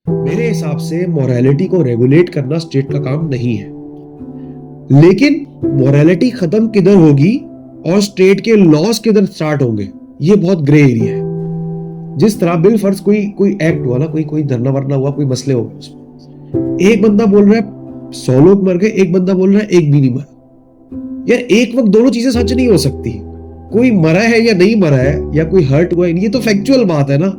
मेरे हिसाब से मोरालिटी को रेगुलेट करना स्टेट का काम नहीं है, लेकिन मोरालिटी खत्म किधर होगी और स्टेट के लॉस किधर स्टार्ट होंगे, ये बहुत ग्रे एरिया है। जिस तरह बिल फर्ज कोई एक्ट हुआ ना, कोई धरना वरना हुआ, कोई मसले हो गए, उसमें एक बंदा बोल रहा है 100 लोग मर गए, एक बंदा बोल रहा है एक भी नहीं मरा। यार एक वक्त दोनों चीजें सच नहीं हो सकती। कोई मरा है या नहीं मरा है, या कोई हर्ट हुआ है, ये तो फैक्चुअल बात है ना।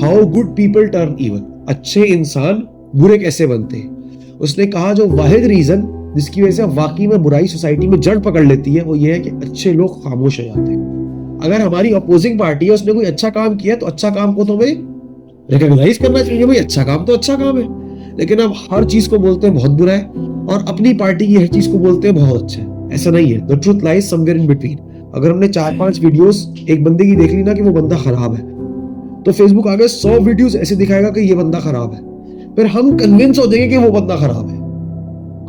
How good people turn even, अच्छे इंसान बुरे कैसे बनते हैं। उसने कहा जो वाहिद रीजन जिसकी वजह से वाकई में बुराई सोसाइटी में जड़ पकड़ लेती है, वो ये है कि अच्छे लोग खामोश हो जाते हैं। अगर हमारी अपोजिंग पार्टी है, उसने कोई अच्छा काम किया, तो अच्छा काम को तो हमें रिकॉग्नाइज करना चाहिए, भाई अच्छा काम तो अच्छा काम है। लेकिन अब हर चीज को बोलते हैं बहुत बुरा है, और अपनी पार्टी की हर चीज को बोलते हैं बहुत अच्छा है। ऐसा नहीं है, the truth lies somewhere in between. अगर हमने 4-5 वीडियोस एक बंदे की देख ली ना कि वो बंदा खराब है, तो फेसबुक आगे 100 वीडियोस ऐसे दिखाएगा कि ये बंदा खराब है, फिर हम कन्विंस हो जाएंगे कि वो बंदा खराब है।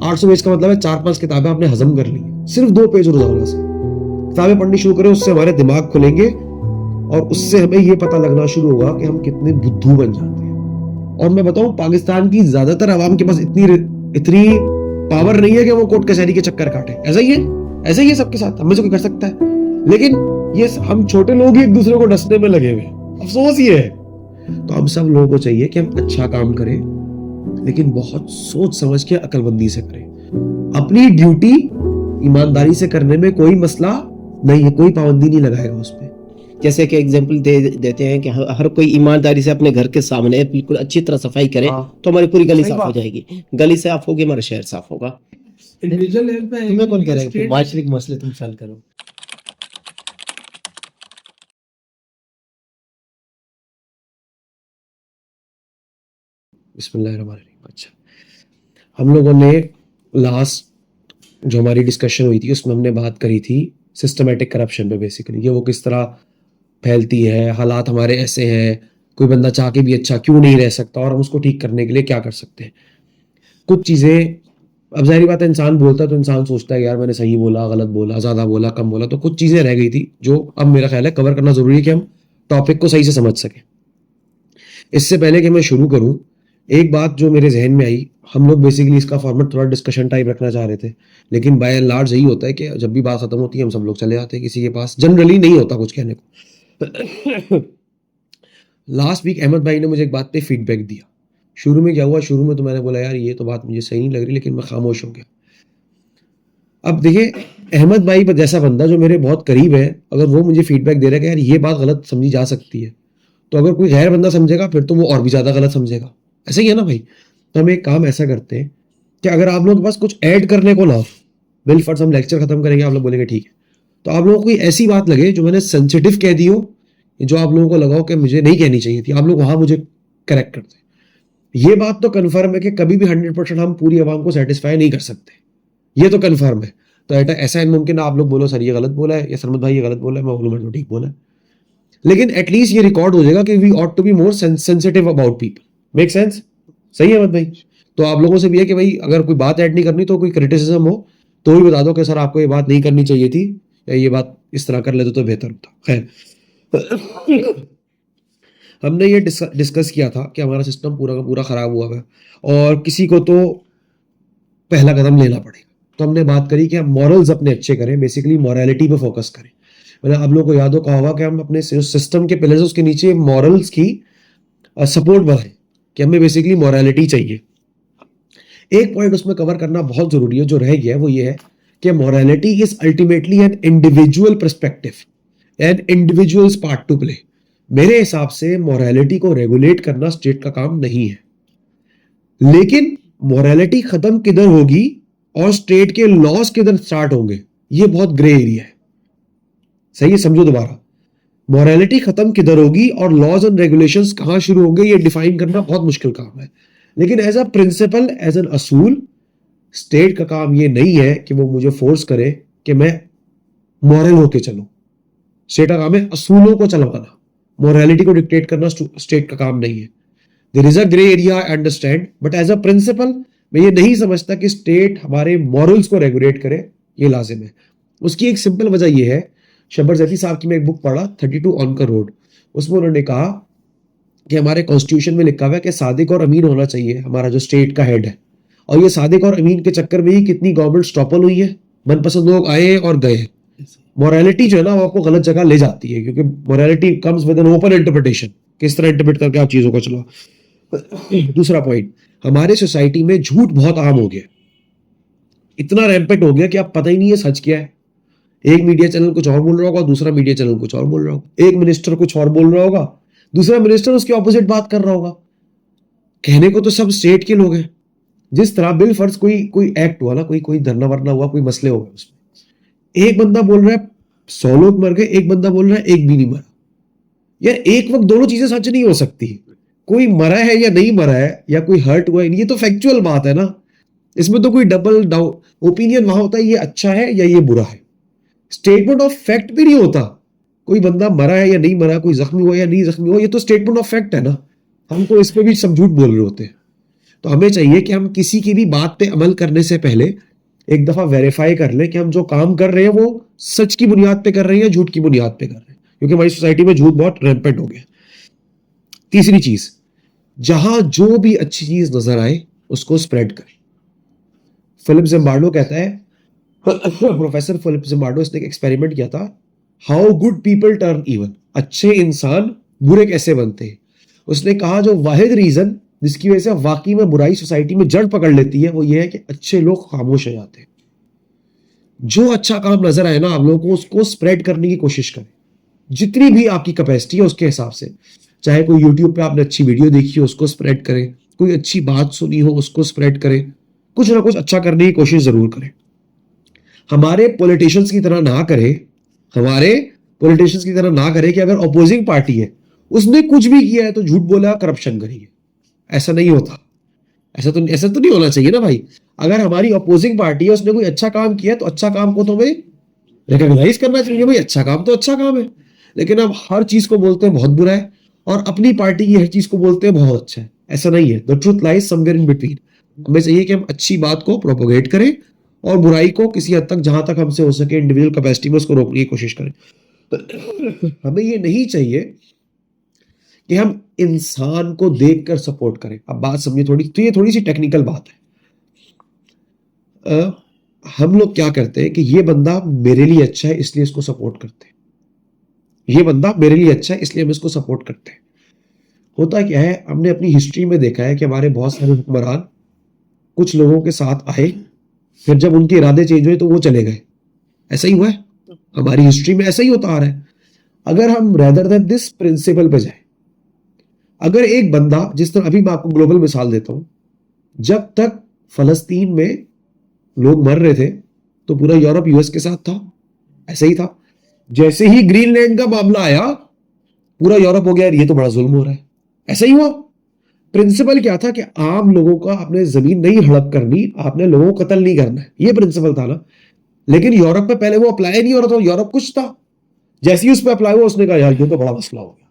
800 पेज का मतलब है 4-5 किताबें आपने हजम कर ली, सिर्फ 2 पेज रोजाना से किताबें पढ़नी शुरू करें, उससे हमारे दिमाग खुलेंगे और उससे हमें ये पता लगना शुरू होगा कि हम कितने बुद्धू बन जाते हैं। और मैं बताऊं, पाकिस्तान की ज्यादातर आवाम के पास इतनी पावर नहीं है कि वो कोर्ट कचहरी के चक्कर काटे। ऐसा ही है सबके साथ, हमें से कोई कर सकता है, लेकिन ये हम छोटे लोग ही एक दूसरे को डसने में लगे हुए। अफसोस ये है। तो हम सब लोगों को चाहिए कि हम अच्छा काम करें, लेकिन बहुत सोच समझ के अकलमंदी से करें। अपनी ड्यूटी ईमानदारी से करने में कोई मसला नहीं है, कोई पाबंदी नहीं लगाएगा उसमें। जैसे कि एग्जाम्पल देते हैं कि हर कोई ईमानदारी से अपने घर के सामने बिल्कुल अच्छी तरह सफाई करे, तो हमारी पूरी गली साफ हो जाएगी। गली साफ होगी, हमारा शहर साफ होगा। इंडिविजुअल लेवल पे तुम्हें कौन कह रहा है कि वाशरिक मसले तुम सॉल्व करो? बिस्मिल्लाहिर्रहमानिर्रहीम। अच्छा, हम लोगों ने लास्ट जो हमारी डिस्कशन हुई थी उसमें हमने बात करी थी सिस्टमेटिक करप्शन पे, बेसिकली ये वो किस तरह फैलती है, हालात हमारे ऐसे हैं, कोई बंदा चाह के भी अच्छा क्यों नहीं रह सकता, और हम उसको ठीक करने के लिए क्या कर सकते हैं। कुछ चीज़ें, अब जाहिर बात है इंसान बोलता है तो इंसान सोचता है यार मैंने सही बोला, गलत बोला, ज़्यादा बोला, कम बोला, तो कुछ चीज़ें रह गई थी जो अब मेरा ख्याल है कवर करना ज़रूरी है कि हम टॉपिक को सही से समझ सकें। इससे पहले कि मैं शुरू करूं, एक बात जो मेरे जहन में आई, हम लोग बेसिकली इसका फॉर्मेट थोड़ा डिस्कशन टाइप रखना चाह रहे थे, लेकिन बाय एंड लार्ज यही होता है कि जब भी बात खत्म होती है हम सब लोग चले जाते हैं, किसी के पास जनरली नहीं होता कुछ कहने को। लास्ट वीक अहमद भाई ने मुझे एक बात पे फीडबैक दिया। शुरू में क्या हुआ, शुरू में तो मैंने बोला यार ये तो बात मुझे सही नहीं लग रही, लेकिन मैं खामोश हो गया। अब देखिए, अहमद भाई जैसा बंदा जो मेरे बहुत करीब है, अगर वो मुझे फीडबैक दे रहा है कि यार ये बात गलत समझी जा सकती है, तो अगर कोई गैर बंदा समझेगा फिर तो वो और भी ज्यादा गलत समझेगा। ऐसा ही है ना भाई। तो हम एक काम ऐसा करते हैं कि अगर आप लोगों के पास कुछ ऐड करने को ना हो, बिल फर्ज हम लेक्चर खत्म करेंगे, आप लोग बोलेंगे ठीक है, तो आप लोगों को कोई ऐसी बात लगे जो मैंने सेंसिटिव कह दी हो, जो आप लोगों को लगा हो कि मुझे नहीं कहनी चाहिए थी, आप लोग वहां मुझे करेक्ट करते हैं। ये बात तो कन्फर्म है कि कभी भी 100% हम पूरी आवाम को सेटिस्फाई नहीं कर सकते, ये तो कन्फर्म है। तो ऐसा मुमकिन आप लोग बोलो सर ये गलत बोला है, या सरमद भाई ये गलत बोला है, मैं बोलूँ मैं तो ठीक बोला है, लेकिन एटलीस्ट ये रिकॉर्ड हो जाएगा कि we ought to be more sensitive about people. Make sense? सही है मत भाई? तो आप लोगों से भी है कि भाई अगर कोई बात ऐड नहीं करनी, तो कोई क्रिटिसिज्म हो तो भी बता दो कि सर आपको ये बात नहीं करनी चाहिए थी, या ये बात इस तरह कर लेते तो बेहतर होता। खैर, हमने ये डिस्कस किया था कि हमारा सिस्टम पूरा का पूरा खराब हुआ है और किसी को तो पहला कदम लेना पड़ेगा। तो हमने बात करी कि हम मॉरल्स अपने अच्छे करें, बेसिकली मॉरलिटी पे फोकस करें। मतलब आप लोगों को याद हो कहा होगा कि हम अपने सिस्टम के पिलर्स उसके नीचे मॉरल्स की सपोर्ट बढ़ाएं, कि हमें बेसिकली मॉरलिटी चाहिए। एक पॉइंट उसमें कवर करना बहुत जरूरी है जो रह गया है, वो ये है कि morality is ultimately an individual perspective, an individual's part to play. मेरे हिसाब से मॉरलिटी को रेगुलेट करना स्टेट का काम नहीं है, लेकिन मॉरलिटी खत्म किधर होगी और स्टेट के लॉस किधर स्टार्ट होंगे, ये बहुत ग्रे एरिया है। सही है, समझो दोबारा। मॉरलिटी खत्म किधर होगी और लॉज एंड रेगुलेशंस कहां शुरू होंगे, ये डिफाइन करना बहुत मुश्किल काम है। लेकिन as a principle, as an असूल, स्टेट का काम ये नहीं है कि वो मुझे फोर्स करे कि मैं मॉरल होके चलूं। स्टेट का काम है असूलों को चलवाना, मॉरलिटी को डिक्टेट करना स्टेट का काम नहीं है। There is a grey area, I understand, but as a principle मैं ये नहीं समझता कि स्टेट हमारे मॉरल्स को रेगुलेट करे, ये लाजिम है। उसकी एक सिंपल वजह ये है, शब्बर जैदी साहब की मैं एक बुक पढ़ा 32 ऑन का रोड, उसमें उन्होंने कहा कि हमारे कॉन्स्टिट्यूशन में लिखा हुआ है कि सादिक और अमीन होना चाहिए हमारा जो स्टेट का हेड है, और ये सादिक और अमीन के चक्कर में ही कितनी गवर्नमेंट टॉपल हुई है, मनपसंद लोग आए और गए। मोरालिटी जो है ना वो आपको गलत जगह ले जाती है, क्योंकि morality comes with an open interpretation, किस तरह इंटरप्रेट करके आप चीजों को चलाओ। दूसरा पॉइंट, हमारे सोसाइटी में झूठ बहुत आम हो गया, इतना रैम्पेंट हो गया कि आप पता ही नहीं है सच क्या है। एक मीडिया चैनल कुछ और बोल रहा होगा, दूसरा मीडिया चैनल कुछ और बोल रहा होगा, एक मिनिस्टर कुछ और बोल रहा होगा, दूसरा मिनिस्टर उसके ऑपोजिट बात कर रहा होगा। कहने को तो सब स्टेट के लोग हैं। जिस तरह बिल फर्ज कोई कोई एक्ट हुआ ना, कोई धरना वरना हुआ, कोई मसले हो गए, उसमें एक बंदा बोल रहा है 100 लोग मर गए, एक बंदा बोल रहा है एक भी नहीं मरा। यार एक वक्त दोनों चीजें सच नहीं हो सकती। कोई मरा है या नहीं मरा है, या कोई हर्ट हुआ है, ये तो फैक्चुअल बात है ना। इसमें तो कोई डबल डाउन ओपिनियन वहां होता है, ये अच्छा है या ये बुरा है। स्टेटमेंट ऑफ फैक्ट भी नहीं होता, कोई बंदा मरा है या नहीं मरा, कोई जख्मी हुआ या नहीं जख्मी हुआ, ये तो स्टेटमेंट ऑफ फैक्ट है ना। हम तो इस पे भी सब झूठ बोल रहे होते हैं। तो हमें चाहिए कि हम किसी की भी बात पे अमल करने से पहले एक दफा वेरीफाई कर लें कि हम जो काम कर रहे हैं वो सच की बुनियाद पे कर रहे हैं या झूठ की बुनियाद पे कर रहे हैं, क्योंकि हमारी सोसाइटी में झूठ बहुत रैम्पेंट हो गया। तीसरी चीज, जहां जो भी अच्छी चीज नजर आए उसको स्प्रेड करें। फिलिप जिम्बार्डो कहता है, प्रोफेसर फिलिप जिम्बार्डो, इसने एक एक्सपेरिमेंट किया था, how good people turn even, अच्छे इंसान बुरे कैसे बनते हैं। उसने कहा जो वाहिद रीजन जिसकी वजह से वाकई में बुराई सोसाइटी में जड़ पकड़ लेती है वो ये है कि अच्छे लोग खामोश हो जाते हैं। जो अच्छा काम नजर आए ना आप लोगों को, उसको स्प्रेड करने की कोशिश करें, जितनी भी आपकी कैपेसिटी है उसके हिसाब से। चाहे कोई यूट्यूब पे आपने अच्छी वीडियो देखी हो उसको स्प्रेड करें, कोई अच्छी बात सुनी हो उसको स्प्रेड करें, कुछ ना कुछ अच्छा करने की कोशिश जरूर करें। हमारे पॉलिटिशियंस की तरह ना करें, हमारे पॉलिटिशियंस की तरह ना करें कि अगर अपोजिंग पार्टी है उसने कुछ भी किया है तो झूठ बोला, करप्शन करेंगे। ऐसा नहीं होता, ऐसा तो नहीं होना चाहिए ना भाई। अगर हमारी अपोजिंग पार्टी है उसने कोई अच्छा काम किया तो अच्छा काम को तो हमें रिकॉग्नाइज करना चाहिए, भाई अच्छा काम तो अच्छा काम है। लेकिन अब हर चीज को बोलते हैं बहुत बुरा है और अपनी पार्टी की हर चीज को बोलते हैं बहुत अच्छा है। ऐसा नहीं है, the truth lies somewhere in between. हमें चाहिए कि हम अच्छी बात को प्रोपोगेट करें और बुराई को किसी हद तक, जहां तक हमसे हो सके इंडिविजुअल कैपेसिटी में उसको रोकने की कोशिश करें। हमें ये नहीं चाहिए कि हम इंसान को देखकर सपोर्ट करें। अब बात समझिए थोड़ी, तो ये थोड़ी सी टेक्निकल बात है। हम लोग क्या करते हैं कि ये बंदा मेरे लिए अच्छा है इसलिए इसको सपोर्ट करते हैं, ये बंदा मेरे लिए अच्छा है इसलिए हम इसको सपोर्ट करते हैं। होता क्या है, हमने अपनी हिस्ट्री में देखा है कि हमारे बहुत सारे हुक्मरान कुछ लोगों के साथ आए, फिर जब उनके इरादे चेंज हुए तो वो चले गए। ऐसा ही हुआ है, हमारी हिस्ट्री में ऐसा ही होता आ रहा है। अगर हम रेदर देन दिस प्रिंसिपल पे जाए, अगर एक बंदा, जिस तरह अभी मैं आपको ग्लोबल मिसाल देता हूं, जब तक फलस्तीन में लोग मर रहे थे तो पूरा यूरोप यूएस के साथ था, ऐसा ही था। जैसे ही ग्रीनलैंड का मामला आया पूरा यूरोप हो गया ये तो बड़ा जुल्म हो रहा है, ऐसा ही हुआ। प्रिंसिपल क्या था कि आम लोगों का आपने जमीन नहीं हड़प करनी, आपने लोगों को कत्ल नहीं करना है, ये प्रिंसिपल था ना। लेकिन यूरोप में पहले वो अप्लाई नहीं हो रहा था, यूरोप कुछ था, जैसे ही उस पर अप्लाई हुआ उसने कहा यार ये तो बड़ा मसला हो गया।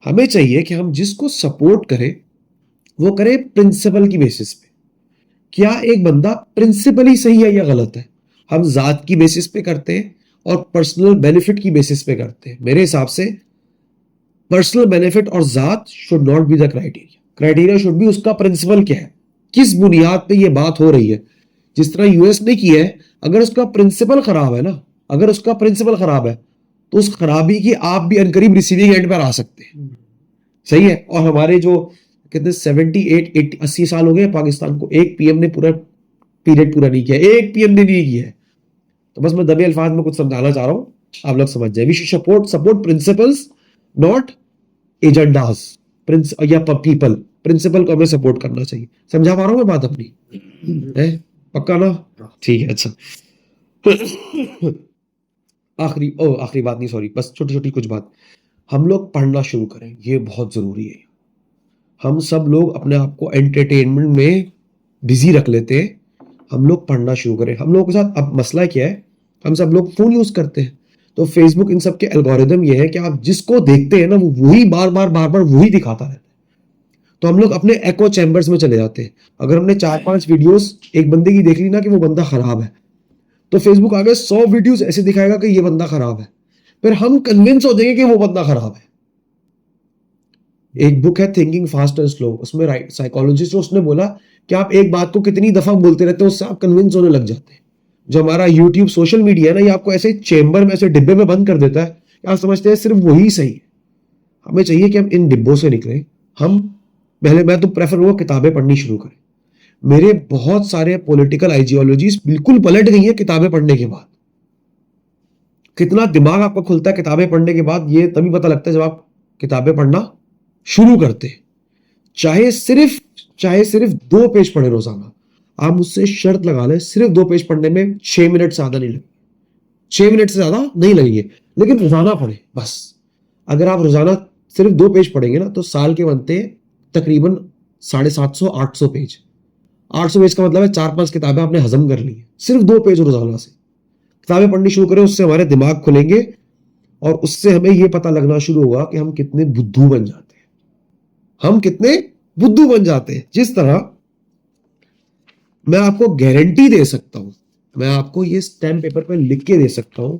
हमें चाहिए कि हम जिसको सपोर्ट करें वो करें प्रिंसिपल की बेसिस पे। क्या एक बंदा प्रिंसिपली सही है या गलत है, हम जात की बेसिस पे करते हैं और पर्सनल बेनिफिट की बेसिस पे करते हैं। मेरे हिसाब से पर्सनल बेनिफिट और जात should not be the criteria, criteria should be उसका प्रिंसिपल क्या है, किस बुनियाद पे ये बात हो रही है। जिस तरह यूएस ने किया है, अगर उसका प्रिंसिपल खराब है ना, अगर उसका प्रिंसिपल खराब है तो उस खराबी की आप भी अनकरीब रिसीविंग एंड पर आ सकते हैं। सही है। और हमारे जो कितने 80 साल हो गए पाकिस्तान को, एक पीएम ने पूरा पीरियड पूरा नहीं किया, एक पीएम ने नहीं किया है। तो बस मैं दबे अल्फाज में कुछ समझाना चाह रहा हूं, आप लोग समझ जाए। We should support principles not agendas, या पीपल। प्रिंसिपल को हमें सपोर्ट करना चाहिए। समझा पा रहा हूं मैं बात अपनी है? पक्का ना? ठीक है, अच्छा। आखिरी बात नहीं, सॉरी, बस छोटी छोटी कुछ बात। हम लोग पढ़ना शुरू करें, ये बहुत जरूरी है। हम सब लोग अपने आप को एंटरटेनमेंट में बिजी रख लेते हैं, हम लोग पढ़ना शुरू करें। हम लोगों के साथ अब मसला क्या है, हम सब लोग फोन यूज करते हैं, तो फेसबुक इन सब के एल्गोरिदम ये है कि आप जिसको देखते हैं ना वो वही बार बार वही दिखाता रहता है। तो हम लोग अपने एको चैम्बर्स में चले जाते हैं। अगर हमने 4-5 वीडियोस एक बंदे की देख ली ना कि वो बंदा खराब है, तो फेसबुक आगे 100 वीडियोस ऐसे दिखाएगा कि ये बंदा खराब है, फिर हम कन्विंस हो जाएंगे कि वो बंदा खराब है। एक बुक है थिंकिंग फास्ट एंड स्लो, उसमें राइट साइकोलॉजिस्ट उसने बोला कि आप एक बात को कितनी दफा बोलते रहते हो उससे आप कन्विंस होने लग जाते हैं। जो हमारा यूट्यूब सोशल मीडिया है ना, ये आपको ऐसे चेंबर में ऐसे डिब्बे में बंद कर देता है कि आप समझते हैं सिर्फ वही सही है। हमें चाहिए कि हम इन डिब्बों से निकले। हम पहले, मैं तो प्रेफर करूंगा किताबें पढ़नी शुरू करें। मेरे बहुत सारे पॉलिटिकल आइडियोलॉजीज बिल्कुल पलट गई है किताबें पढ़ने के बाद। कितना दिमाग आपका खुलता है किताबें पढ़ने के बाद, ये तभी पता लगता है जब आप किताबें पढ़ना शुरू करते हैं। चाहे सिर्फ 2 पेज पढ़े रोजाना। आप मुझसे शर्त लगा लें, सिर्फ 2 पेज पढ़ने में 6 मिनट से ज्यादा नहीं लगेंगे। 6 मिनट से ज्यादा नहीं लगेंगे, लेकिन रोजाना पढ़े बस। अगर आप रोजाना सिर्फ 2 पेज पढ़ेंगे ना, तो साल के बनते तकरीबन 750-800 पेज। 800 पेज का मतलब है 4-5 किताबें आपने हजम कर ली है, सिर्फ 2 पेज रोजाना से। किताबें पढ़नी शुरू करें, उससे हमारे दिमाग खुलेंगे और उससे हमें यह पता लगना शुरू होगा कि हम कितने बुद्धू बन जाते हैं। हम कितने बुद्धू बन जाते हैं। जिस तरह मैं आपको गारंटी दे सकता हूं, मैं आपको ये स्टैम्प पेपर पे लिख के दे सकता हूं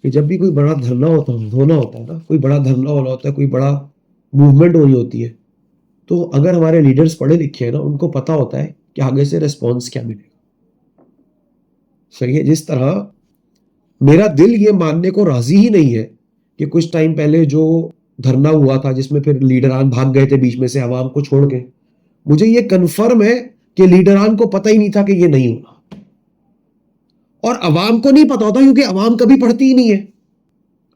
कि जब भी कोई बड़ा धरना होता है ना, कोई बड़ा धरना होना होता है, कोई बड़ा मूवमेंट होनी होती है, तो अगर हमारे लीडर्स पढ़े लिखे हैं ना, उनको पता होता है कि आगे से रिस्पॉन्स क्या मिलेगा। सही है। जिस तरह मेरा दिल ये मानने को राजी ही नहीं है कि कुछ टाइम पहले जो धरना हुआ था जिसमें फिर लीडरान भाग गए थे बीच में से आवाम को छोड़ के, मुझे ये कंफर्म है कि लीडरान को पता ही नहीं था कि ये नहीं होना, और अवाम को नहीं पता होता क्योंकि अवाम कभी पढ़ती ही नहीं है।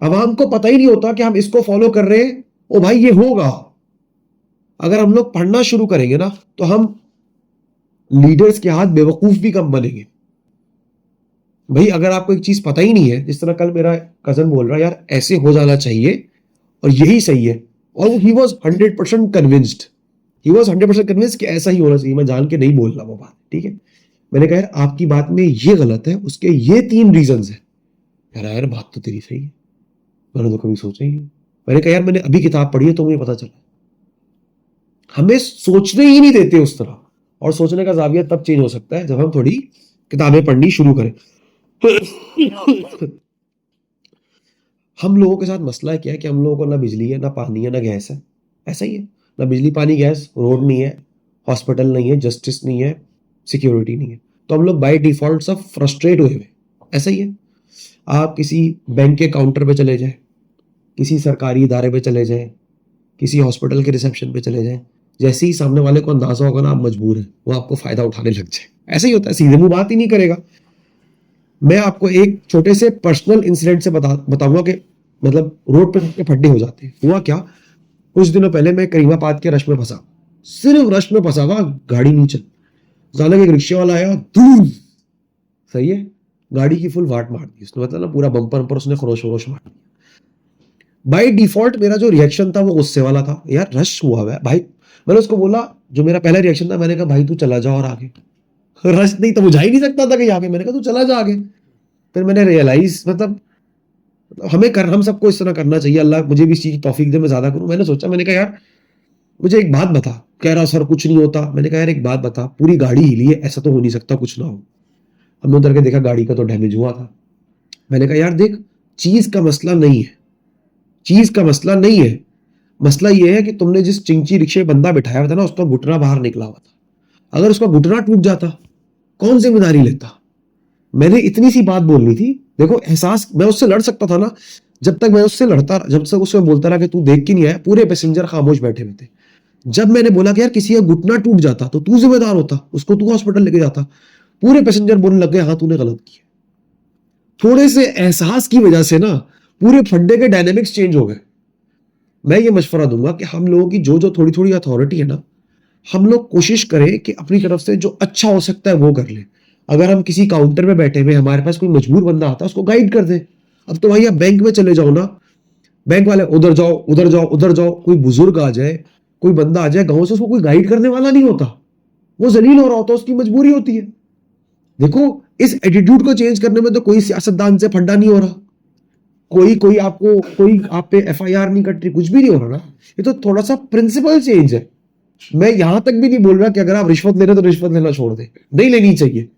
अवाम को पता ही नहीं होता कि हम इसको फॉलो कर रहे हैं, ओ भाई ये होगा। अगर हम लोग पढ़ना शुरू करेंगे ना, तो हम लीडर्स के हाथ बेवकूफ भी कम बनेंगे। भाई अगर आपको एक चीज पता ही नहीं है, जिस तरह कल मेरा कजन बोल रहा यार ऐसे हो जाना चाहिए और यही सही है, और he was 100% convinced, he was 100% convinced कि ऐसा ही होना चाहिए। मैं जान के नहीं बोल रहा वो बात, ठीक है। मैंने कहा यार आपकी बात में ये गलत है, उसके ये 3 रीजंस है। यार बात तो तेरी सही है, मैंने तो कभी सोचा ही नहीं। मैंने कहा यार मैंने अभी किताब पढ़ी है तो मुझे पता चला। हमें सोचने ही नहीं देते उस तरह, और सोचने का जाविया तब चेंज हो सकता है जब हम थोड़ी किताबें पढ़नी शुरू करें। हम लोगों के साथ मसला क्या है कि हम लोगों को ना बिजली है, ना पानी है, ना गैस है। ऐसा ही है, ना बिजली पानी गैस, रोड नहीं है, हॉस्पिटल नहीं है, जस्टिस नहीं है, सिक्योरिटी नहीं है, तो हम लोग बाय डिफॉल्ट सब फ्रस्ट्रेट हुए हुए। ऐसा ही है। आप किसी बैंक के काउंटर पे चले जाए, किसी सरकारी इदारे पे चले जाए, किसी हॉस्पिटल के रिसेप्शन पे चले जाए, जैसे ही सामने वाले को अंदाजा होगा ना आप मजबूर हैं, वो आपको फायदा उठाने लग जाए। ऐसा ही होता है, सीधे मुंह बात ही नहीं करेगा। मैं आपको एक छोटे से पर्सनल इंसिडेंट से बताऊंगा कि मतलब रोड पे सबके फड्डे हो जाते हैं। हुआ क्या, कुछ दिनों पहले मैं करीमाबाद के रश में फंसा, सिर्फ रश में फंसा हुआ, गाड़ी नहीं चल। अचानक एक रिक्शे वाला आया, दूर, सही है, गाड़ी की फुल वाट मार दी उसने, मतलब ना पूरा बम्पर उसने खरोश वरोश मार दिया। बाई डिफॉल्ट मेरा जो रिएक्शन था वो गुस्से वाला था, यार रश हुआ है भाई। मैंने उसको बोला, जो मेरा पहला रिएक्शन था, मैंने कहा भाई तू चला जा और आगे, रश नहीं तो बुझा ही नहीं सकता था कि आगे। मैंने कहा तू चला जा आगे। फिर मैंने रियलाइज मतलब हम सबको इस तरह करना चाहिए। अल्लाह मुझे भी इस चीज की तौफीक दे मैं ज्यादा करूं। मैंने सोचा, मैंने कहा यार मुझे एक बात बता। कह रहा सर कुछ नहीं होता। मैंने कहा यार एक बात बता, पूरी गाड़ी हिली है, ऐसा तो हो नहीं सकता कुछ ना हो। हमने उधर के देखा गाड़ी का तो डैमेज हुआ था। मैंने कहा यार देख, चीज का मसला नहीं है, चीज का मसला नहीं है, मसला ये है कि तुमने जिस चिंची रिक्शे बंदा बिठाया हुआ था ना, उसका घुटना बाहर निकला हुआ था। अगर उसका घुटना टूट जाता कौन जिम्मेदारी लेता। मैंने इतनी सी बात बोलनी थी। देखो एहसास, मैं उससे लड़ सकता था ना, जब तक मैं उससे लड़ता, जब तक उससे बोलता रहा कि तू देख के नहीं आया, पूरे पैसेंजर खामोश बैठे हुए थे। जब मैंने बोला कि यार किसी का घुटना टूट जाता तो तू जिम्मेदार होता, उसको तू हॉस्पिटल लेके जाता, पूरे पैसेंजर बोलने लग गए हाँ तूने गलत किया। थोड़े से एहसास की वजह से ना पूरे फंडे के डायनेमिक्स चेंज हो गए। मैं ये मशवरा दूंगा कि हम लोगों की जो जो थोड़ी थोड़ी अथॉरिटी है ना, हम लोग कोशिश करें कि अपनी तरफ से जो अच्छा हो सकता है वो कर ले। अगर हम किसी काउंटर में बैठे हुए, हमारे पास कोई मजबूर बंदा आता है, उसको गाइड कर दे। अब तो भाई आप बैंक में चले जाओ ना, बैंक वाले उधर जाओ उधर जाओ उधर जाओ, कोई बुजुर्ग आ जाए, कोई बंदा आ जाए गांव से, उसको कोई गाइड करने वाला नहीं होता, वो जलील हो रहा होता, उसकी मजबूरी होती है। देखो इस एटीट्यूड को चेंज करने में तो कोई सियासतदान से फंडा नहीं हो रहा, कोई आप पे एफआईआर नहीं कट रही, कुछ भी नहीं हो रहा ना। ये तो थोड़ा सा प्रिंसिपल चेंज है। मैं यहां तक भी नहीं बोल रहा कि अगर आप रिश्वत ले रहे हो तो रिश्वत लेना छोड़ दे, नहीं लेनी चाहिए।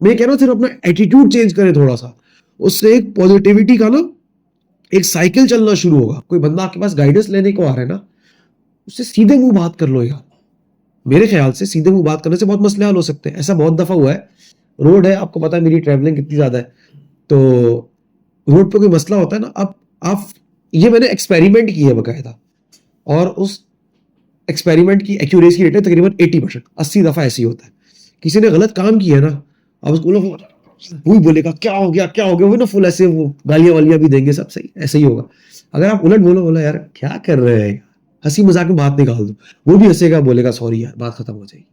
मैं कह रहा हूं सिर्फ अपना एटीट्यूड चेंज करें थोड़ा सा, उससे एक पॉजिटिविटी का ना एक साइकिल चलना शुरू होगा। कोई बंदा आपके पास गाइडेंस लेने को आ रहा है ना, उससे सीधे मुंह बात कर लो यार। मेरे ख्याल से सीधे मुंह बात करने से बहुत मसले हल हो सकते हैं। ऐसा बहुत दफा हुआ है, रोड है, आपको पता है मेरी ट्रैवलिंग कितनी ज्यादा है, तो रोड पे कोई मसला होता है ना, अब आप, ये मैंने एक्सपेरिमेंट किया है बकायदा, और उस एक्सपेरिमेंट की एक्यूरेसी रेट है तकरीबन 80%। 80 दफा ऐसे ही होता है, किसी ने गलत काम किया ना, अब उसको वही बोलेगा क्या हो गया क्या हो गया, वो ना फुल ऐसे वो गालियां वालियां भी देंगे, सब सही ऐसे ही होगा। अगर आप उलट बोलो, बोला यार क्या कर रहे हैं, हंसी मजाक में बात निकाल दो, वो भी हंसेगा, बोलेगा सॉरी यार, बात खत्म हो जाएगी।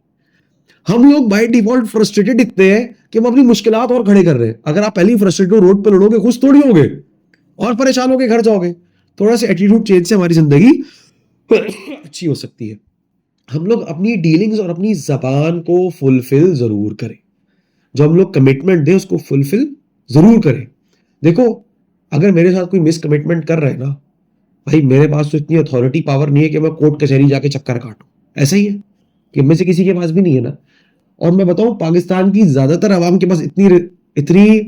हम लोग बाय डिफॉल्ट फ्रस्ट्रेटेड इतने हैं कि हम अपनी मुश्किलात और खड़े कर रहे हैं। अगर आप पहले ही फ्रस्ट्रेटेड हो, रोड पे लड़ोगे, खुश थोड़ी होगे, और परेशान होगे घर जाओगे। थोड़ा सा एटीट्यूड चेंज से हमारी जिंदगी अच्छी हो सकती है। हम लोग अपनी डीलिंग्स और अपनी जबान को फुलफिल जरूर करें, जो हम लोग कमिटमेंट दें उसको फुलफिल जरूर करें। देखो, अगर मेरे साथ कोई मिस कमिटमेंट कर रहा है ना भाई, मेरे पास तो इतनी अथॉरिटी पावर नहीं है कि मैं कोर्ट कचहरी जाके चक्कर काटूं। ऐसा ही है कि में से किसी के पास भी नहीं है ना। और मैं बताऊं, पाकिस्तान की ज्यादातर आवाम के पास इतनी इतनी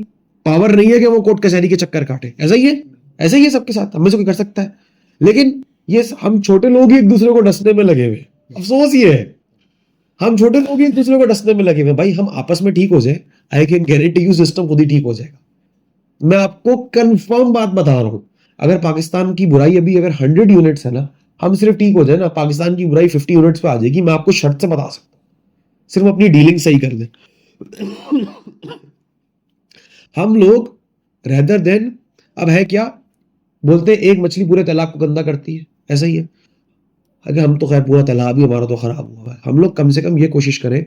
पावर नहीं है कि वो कोर्ट कचहरी के चक्कर काटे। ऐसा ही है, ऐसा ही है सबके साथ, हमें से कोई कर सकता है। लेकिन ये हम छोटे लोग ही एक दूसरे को डसने में लगे हुए। अफसोस ये है, हम छोटे लोग ही एक दूसरे को डसने में लगे हुए। भाई हम आपस में ठीक हो जाए, I can guarantee you system खुद ही ठीक हो जाएगा। मैं आपको कंफर्म बात बता रहा हूं, अगर पाकिस्तान की बुराई अभी अगर 100 यूनिट्स है ना, हम सिर्फ ठीक हो जाए ना, पाकिस्तान की बुराई 50 यूनिट्स पे आ जाएगी। मैं आपको शर्त से बता सकता हूं, सिर्फ अपनी डीलिंग सही कर दे। हम लोग रेदर देन, अब है क्या बोलते हैं, एक मछली पूरे तालाब को गंदा करती है, ऐसा ही है। अगर हम तो खैर पूरा तालाब ही हमारा तो खराब हुआ है। हम लोग कम से कम ये कोशिश करें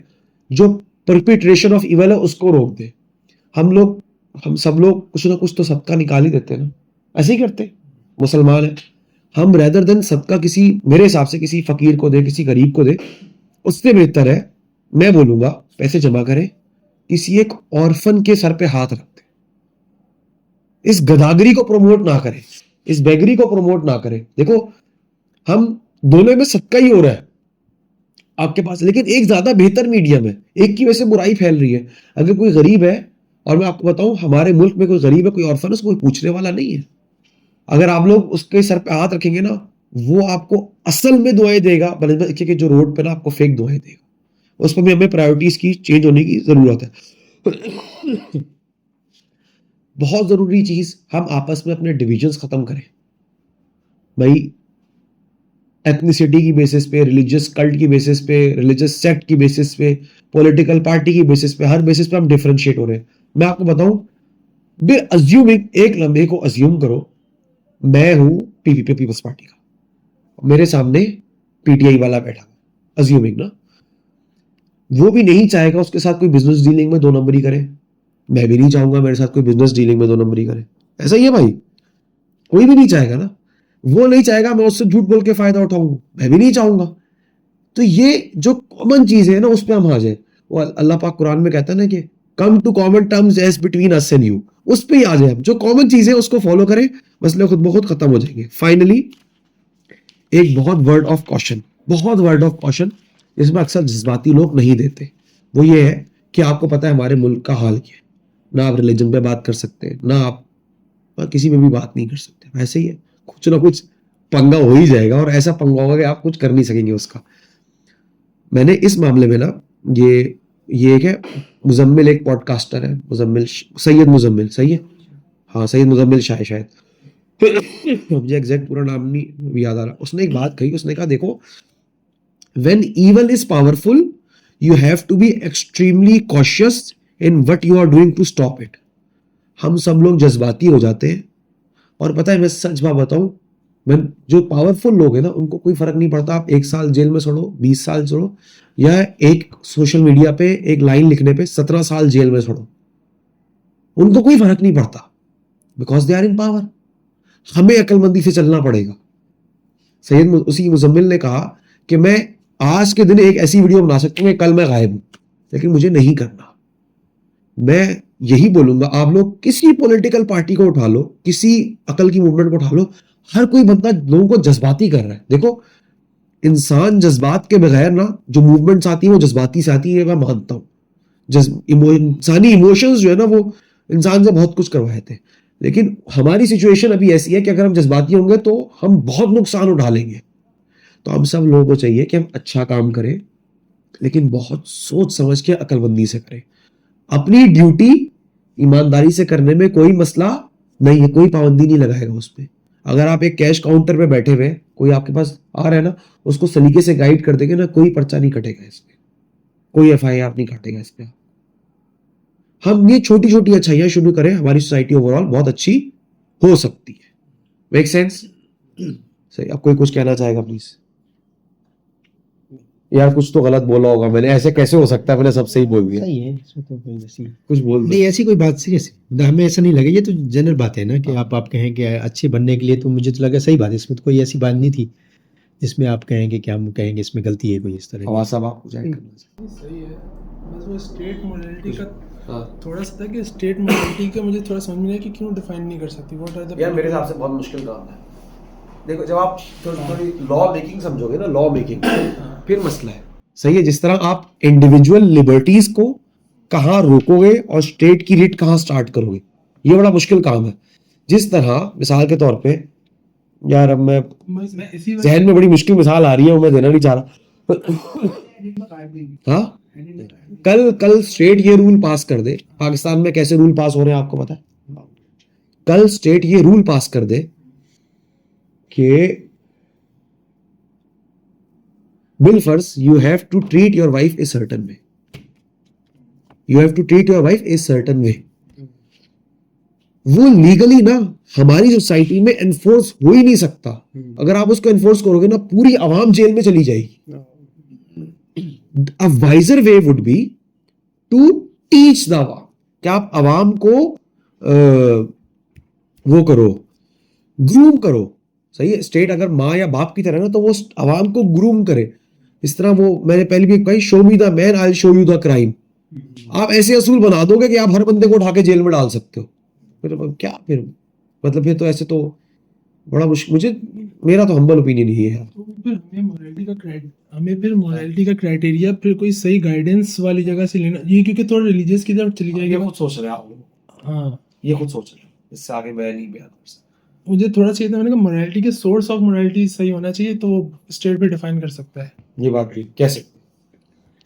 जो परपिट्रेशन ऑफ इवल है उसको रोक दे। हम सब लोग कुछ ना कुछ तो सबका निकाल ही देते हैं ना, ऐसे ही करते हैं, मुसलमान है हम। रेदर देन सबका किसी, मेरे हिसाब से किसी फकीर को दे, किसी गरीब को दे, उससे बेहतर है मैं बोलूंगा पैसे जमा करें, किसी एक ऑर्फन के सर पे हाथ रख दे। इस गदागरी को प्रमोट ना करें, इस बेगरी को प्रमोट ना करें। देखो, हम दोनों में सबका ही हो रहा है आपके पास, लेकिन एक ज्यादा बेहतर मीडियम है, एक की वजह से बुराई फैल रही है। अगर कोई गरीब है, और मैं आपको बताऊं हमारे मुल्क में कोई गरीब है, कोई ऑर्फन है, उसको कोई पूछने वाला नहीं है। अगर आप लोग उसके सर पे हाथ रखेंगे ना, वो आपको असल में दुआएं देगा, बनस्बत के जो रोड पे ना आपको फेक दुआएं देगा। उस पर भी हमें प्रायोरिटीज की चेंज होने की जरूरत है। बहुत जरूरी चीज, हम आपस में अपने डिविजन्स खत्म करें भाई। एथनिसिटी की बेसिस पे, रिलीजियस कल्ट की बेसिस पे, रिलीजियस सेक्ट की बेसिस पे, पॉलिटिकल पार्टी की बेसिस पे, हर बेसिस पे हम डिफरेंशिएट हो रहे हैं। मैं आपको बताऊं, बे अज्यूमिंग, एक लम्हे को अज्यूम करो मैं हूं पीपीपी पीपल्स पार्टी का, मेरे सामने पीटीआई वाला बैठा, अज्यूमिंग ना, वो भी नहीं चाहेगा उसके साथ कोई बिजनेस डीलिंग में 2 नंबरी करे, मैं भी नहीं चाहूंगा मेरे साथ कोई बिजनेस डीलिंग में 2 नंबरी करे। ऐसा ही है भाई, कोई भी नहीं चाहेगा ना। वो नहीं चाहेगा मैं उससे झूठ बोल के फायदा उठाऊं, मैं भी नहीं चाहूंगा। तो ये जो कॉमन चीज है ना, उस पर हम आ जाए। वो अल्लाह पाक कुरान में कहता है ना कि come to common terms as between us and you, उस पर ही आ जाए हम। जो कॉमन चीज है उसको फॉलो करें, मसले खुद ब खुद खत्म हो जाएंगे। फाइनली एक बहुत वर्ड ऑफ कॉशन, बहुत वर्ड ऑफ कॉशन, इसमें अक्सर जज्बाती लोग नहीं देते। वो ये है कि आपको पता है हमारे मुल्क का हाल क्या है, ना आप रिलीजन पे बात कर सकते, ना आप किसी में भी बात नहीं कर सकते। वैसे ही है, कुछ ना कुछ पंगा हो ही जाएगा, और ऐसा पंगा होगा कि आप कुछ कर नहीं सकेंगे उसका। मैंने इस मामले में ना, ये एक है मुजम्मिल, एक पॉडकास्टर है मुजम्मिल, सैयद मुजम्मिल, सही है, हाँ सैयद मुजम्मिल शायद मुझे एग्जैक्ट पूरा नाम नहीं याद आ रहा। उसने एक बात कही, उसने कहा देखो, when evil is powerful you have to be extremely cautious in what you are doing to stop it. हम सब लोग जज्बाती हो जाते हैं, और पता है मैं सच बात बताऊं, मैं जो पावरफुल लोग हैं ना, उनको कोई फर्क नहीं पड़ता आप 1 साल जेल में सड़ो, 20 साल सड़ो, या एक सोशल मीडिया पे एक लाइन लिखने पे 17 साल जेल में सड़ो, उनको कोई फर्क नहीं पड़ता, because they are in power. हमें अक्लमंदी से चलना पड़ेगा। सैयद उसी मुजम्मिल ने कहा कि मैं आज के दिन एक ऐसी वीडियो बना सकता हूं कि कल मैं गायब हूं, लेकिन मुझे नहीं करना। मैं यही बोलूंगा, आप लोग किसी पॉलिटिकल पार्टी को उठा लो, किसी अकल की मूवमेंट को उठा लो, हर कोई बंदा लोगों को जज्बाती कर रहा है। देखो, इंसान जज्बात के बगैर ना, जो मूवमेंट्स आती है वो जज्बाती से आती है, मैं मानता हूं। इंसानी इमोशंस जो है ना, वो इंसान से बहुत कुछ करवाए थे। लेकिन हमारी सिचुएशन अभी ऐसी है कि अगर हम जज्बाती होंगे तो हम बहुत नुकसान उठा लेंगे। तो हम सब लोगों को चाहिए कि हम अच्छा काम करें, लेकिन बहुत सोच समझ के अकलमंदी से करें। अपनी ड्यूटी ईमानदारी से करने में कोई मसला नहीं है, कोई पाबंदी नहीं लगाएगा उसमें। अगर आप एक कैश काउंटर पे बैठे हुए, कोई आपके पास आ रहा है ना, उसको सलीके से गाइड कर देंगे ना, कोई पर्चा नहीं कटेगा इसमें, कोई FIR नहीं काटेगा इसमें। हम ये छोटी छोटी अच्छाइयां शुरू करें, हमारी सोसाइटी ओवरऑल बहुत अच्छी हो सकती है। Make sense? सही। अब कोई कुछ कहना चाहेगा प्लीज? यार कुछ तो गलत बोला होगा मैंने, ऐसे कैसे हो सकता है, मैंने सब सही बोल दिया। सही है, इसमें तो कोई वैसी कुछ बोल दो। नहीं, ऐसी कोई बात सीरियस हमें ऐसा नहीं लगे, ये तो जनरल बात है ना कि आप कहें कि अच्छे बनने के लिए, तो मुझे तो लगा सही बात है, इसमें तो कोई ऐसी बात नहीं थी जिसमें आप कहेंगे कि हम कहेंगे इसमें गलती है कोई इस तरह की। हवा साहब आप कुछ ऐड करना चाहिए? सही है, बस वो स्टेट मोरालिटी का हाँ। थोड़ा सा था कि स्टेट मोरालिटी का मुझे थोड़ा समझ में आया कि क्यों डिफाइन नहीं कर सकती, व्हाट आर द यार मेरे हिसाब से बहुत मुश्किल काम है। देखो जब आप थोड़ी लॉ मेकिंग समझोगे ना, लॉ मेकिंग, फिर मसला है। सही है। जिस तरह आप इंडिविजुअल लिबर्टीज को कहाँ रोकोगे और स्टेट की रिट कहाँ स्टार्ट करोगे, ये बड़ा मुश्किल काम है। जिस तरह मिसाल के तौर पे, यार अब मैं इसी जहन में बड़ी मुश्किल मिसाल आ रही है, वो मैं देना नहीं चाह रहा। हाँ, कल स्टेट ये रूल पास कर दे, पाकिस्तान में कैसे रूल पास हो रहे हैं आपको पता है? कल स्टेट ये रूल पास कर दे कि बिल फर्ज you have to treat your wife a certain way, you have to treat your wife a certain way. वो लीगली ना हमारी सोसाइटी में एनफोर्स हो ही नहीं सकता। अगर आप उसको एनफोर्स करोगे ना, पूरी आवाम जेल में चली जाएगी। A wiser way would be to teach the awam, कि आप आवाम को वो करो, ग्रूम करो। सही है। स्टेट अगर माँ या बाप की तरह ना, तो वो आवाम को ग्रूम करे। इस तरह वो मैंने पहले भी कही, show me the man I will show you the crime. आप ऐसे असूल बना दोगे कि आप हर बंदे को उठा के जेल में डाल सकते हो, फिर क्या, फिर मतलब फिर तो ऐसे तो बड़ा मुश्किल। मुझे मेरा तो हम्बल ओपिनियन ही है। तो फिर हमें फिर मोरालिटी का क्राइटेरिया फिर कोई सही गाइडेंस वाली जगह से लेना, ये क्योंकि थोड़ा रिलीजियस की तरफ चली जाएगी। ये खुद सोच रहे हैं आप लोग, हाँ, ये खुद सोच रहे हैं, इससे आगे मैं नहीं बयान कर सकता। मुझे थोड़ा चाहिए था, मैंने कहा मोरालिटी के सोर्स ऑफ मोरालिटी सही होना चाहिए, तो स्टेट पे डिफाइन कर सकता है। ये बात भी कैसे?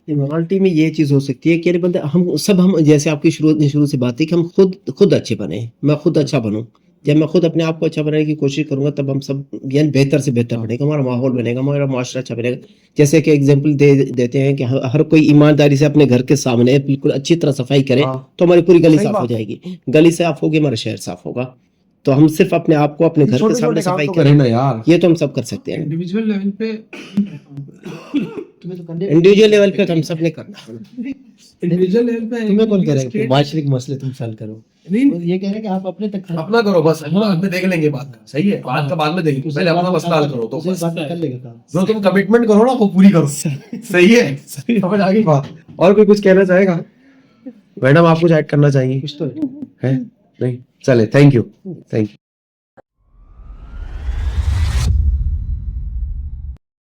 मोरालिटी में ये चीज़ हो सकती है कि अरे बंदे हम जैसे आपकी शुरू से बात थी कि हम खुद अच्छे बने, मैं खुद अच्छा बनूं। जब मैं खुद अपने आप को अच्छा बनाने की कोशिश करूंगा, तब हम सब यानी बेहतर से बेहतर बनेगा, हमारा माहौल बनेगा, हमारा माशरा अच्छा बनेगा। जैसे कि एग्जांपल देते हैं कि हर कोई ईमानदारी से अपने घर के सामने बिल्कुल अच्छी तरह सफाई करे, तो हमारी पूरी गली साफ हो जाएगी। गली साफ होगी, हमारा शहर साफ होगा। तो हम सिर्फ अपने आप को अपने घर के सामने सफाई करें ना यार, ये तो हम सब कर सकते हैं। इंडिविजुअल लेवल पे इंडिविजुअल लेवल पे हम सब ने करना। इंडिविजुअल लेवल पे तुम्हें कौन कह रहा है स्टेट- माशरिक मसले तुम सॉल्व करो? नहीं, ये कह रहे हैं कि आप अपने तक अपना करो बस, बाद में देख लेंगे बात का। सही है, बात का बाद में देखेंगे, पहले अपना मसला हल करो। तो बस बात कर लेगा काम। जो तुम कमिटमेंट करो ना, वो पूरी करो। सही है, समझ आ गई बात। और कोई कुछ कहना चाहेगा? मैडम आप कुछ ऐड करना चाहिए? कुछ तो है। है नहीं? चले, थैंक यू।